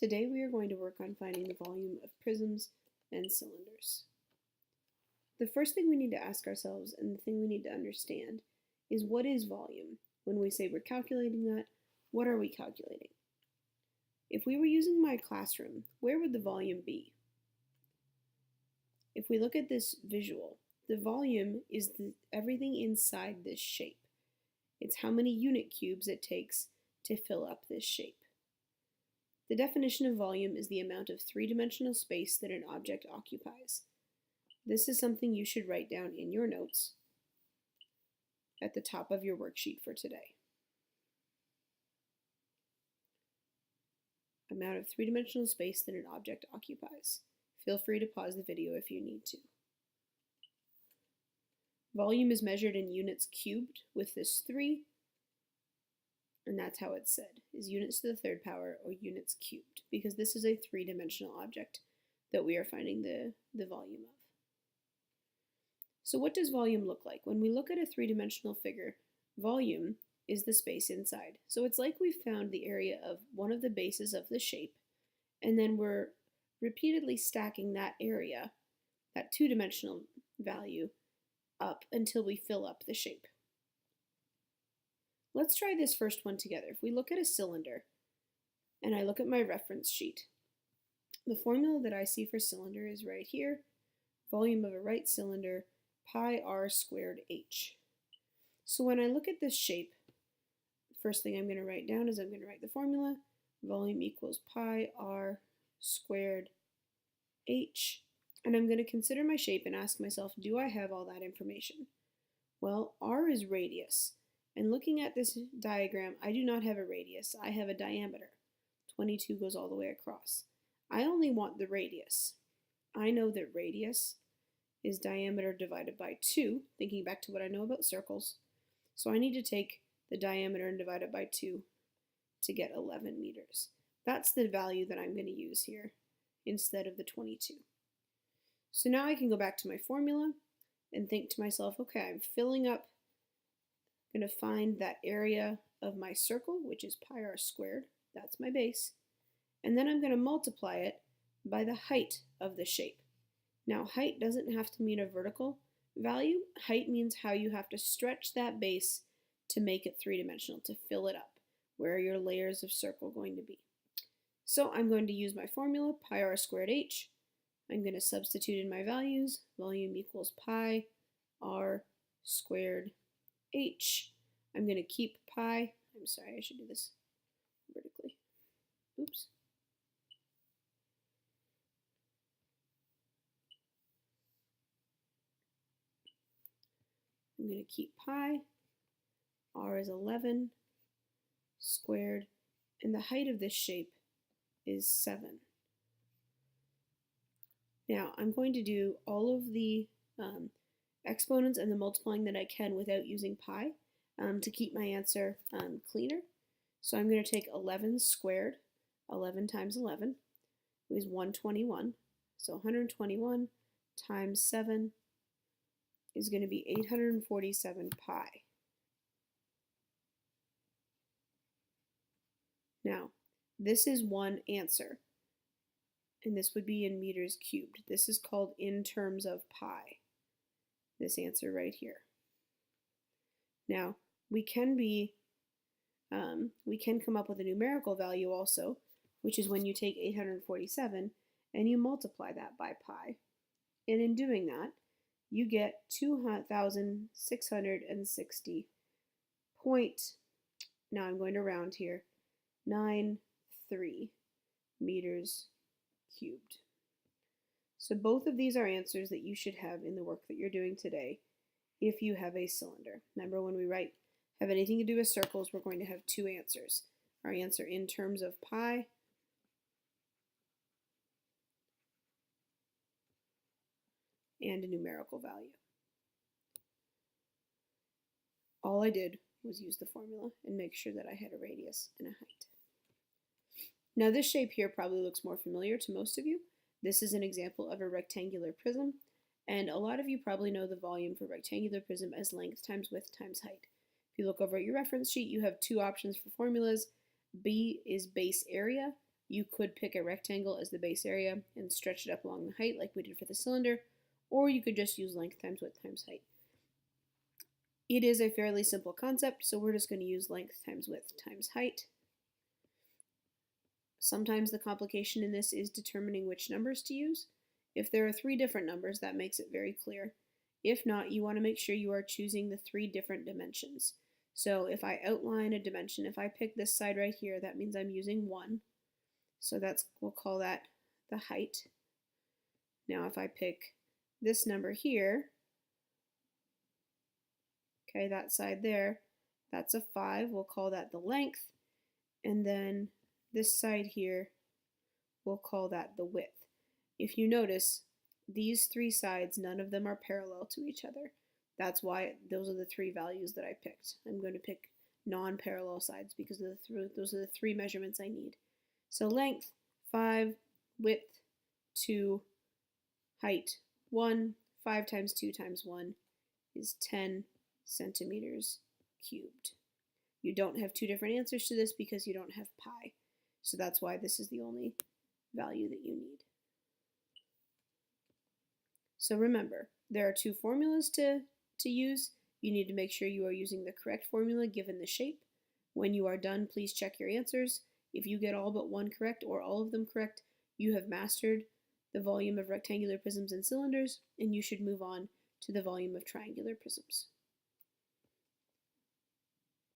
Today we are going to work on finding the volume of prisms and cylinders. The first thing we need to ask ourselves, and the thing we need to understand, is what is volume? When we say we're calculating that, what are we calculating? If we were using my classroom, where would the volume be? If we look at this visual, the volume is everything inside this shape. It's how many unit cubes it takes to fill up this shape. The definition of volume is the amount of three-dimensional space that an object occupies. This is something you should write down in your notes at the top of your worksheet for today. Amount of three-dimensional space that an object occupies. Feel free to pause the video if you need to. Volume is measured in units cubed with this 3, and that's how it's said, is units to the third power or units cubed, because this is a three-dimensional object that we are finding the volume of. So what does volume look like? When we look at a three-dimensional figure, volume is the space inside. So it's like we've found the area of one of the bases of the shape, and then we're repeatedly stacking that area, that two-dimensional value, up until we fill up the shape. Let's try this first one together. If we look at a cylinder, and I look at my reference sheet, the formula that I see for cylinder is right here. Volume of a right cylinder, pi r squared h. So when I look at this shape, first thing I'm going to write down is I'm going to write the formula. Volume equals pi r squared h. And I'm going to consider my shape and ask myself, do I have all that information? Well, r is radius. And looking at this diagram, I do not have a radius. I have a diameter. 22 goes all the way across. I only want the radius. I know that radius is diameter divided by 2, thinking back to what I know about circles. So I need to take the diameter and divide it by 2 to get 11 meters. That's the value that I'm going to use here instead of the 22. So now I can go back to my formula and think to myself, okay, I'm filling up, I'm going to find that area of my circle, which is pi r squared, that's my base, and then I'm going to multiply it by the height of the shape. Now, height doesn't have to mean a vertical value. Height means how you have to stretch that base to make it three-dimensional, to fill it up. Where are your layers of circle going to be? So I'm going to use my formula, pi r squared h. I'm going to substitute in my values. Volume equals pi r squared h. I'm going to keep pi. I'm sorry, I should do this vertically. Oops. I'm going to keep pi. R is 11 squared, and the height of this shape is 7. Now, I'm going to do all of the exponents and the multiplying that I can without using pi to keep my answer cleaner. So I'm going to take 11 squared, 11 times 11 is 121. So 121 times 7 is going to be 847 pi. Now, this is one answer, and this would be in meters cubed. This is called in terms of pi, this answer right here. Now, we can come up with a numerical value also, which is when you take 847 and you multiply that by pi. And in doing that, you get 2,660 now I'm going to round here, 93 meters cubed. So both of these are answers that you should have in the work that you're doing today if you have a cylinder. Remember, when we have anything to do with circles, we're going to have two answers. Our answer in terms of pi and a numerical value. All I did was use the formula and make sure that I had a radius and a height. Now this shape here probably looks more familiar to most of you. This is an example of a rectangular prism, and a lot of you probably know the volume for rectangular prism as length times width times height. If you look over at your reference sheet, you have two options for formulas. B is base area. You could pick a rectangle as the base area and stretch it up along the height like we did for the cylinder, or you could just use length times width times height. It is a fairly simple concept, so we're just going to use length times width times height. Sometimes the complication in this is determining which numbers to use. If there are 3 different numbers, that makes it very clear. If not, you want to make sure you are choosing the 3 different dimensions. So if I outline a dimension, if I pick this side right here, that means I'm using 1. So we'll call that the height. Now if I pick this number here, okay, that side there, that's a 5, we'll call that the length. And then this side here, we'll call that the width. If you notice, these 3 sides, none of them are parallel to each other. That's why those are the 3 values that I picked. I'm going to pick non-parallel sides because those are the 3 measurements I need. So length, 5, width, 2, height, 1, 5 times 2 times 1 is 10 centimeters cubed. You don't have 2 different answers to this because you don't have pi. So that's why this is the only value that you need. So remember, there are 2 formulas to use. You need to make sure you are using the correct formula given the shape. When you are done, please check your answers. If you get all but 1 correct or all of them correct, you have mastered the volume of rectangular prisms and cylinders, and you should move on to the volume of triangular prisms.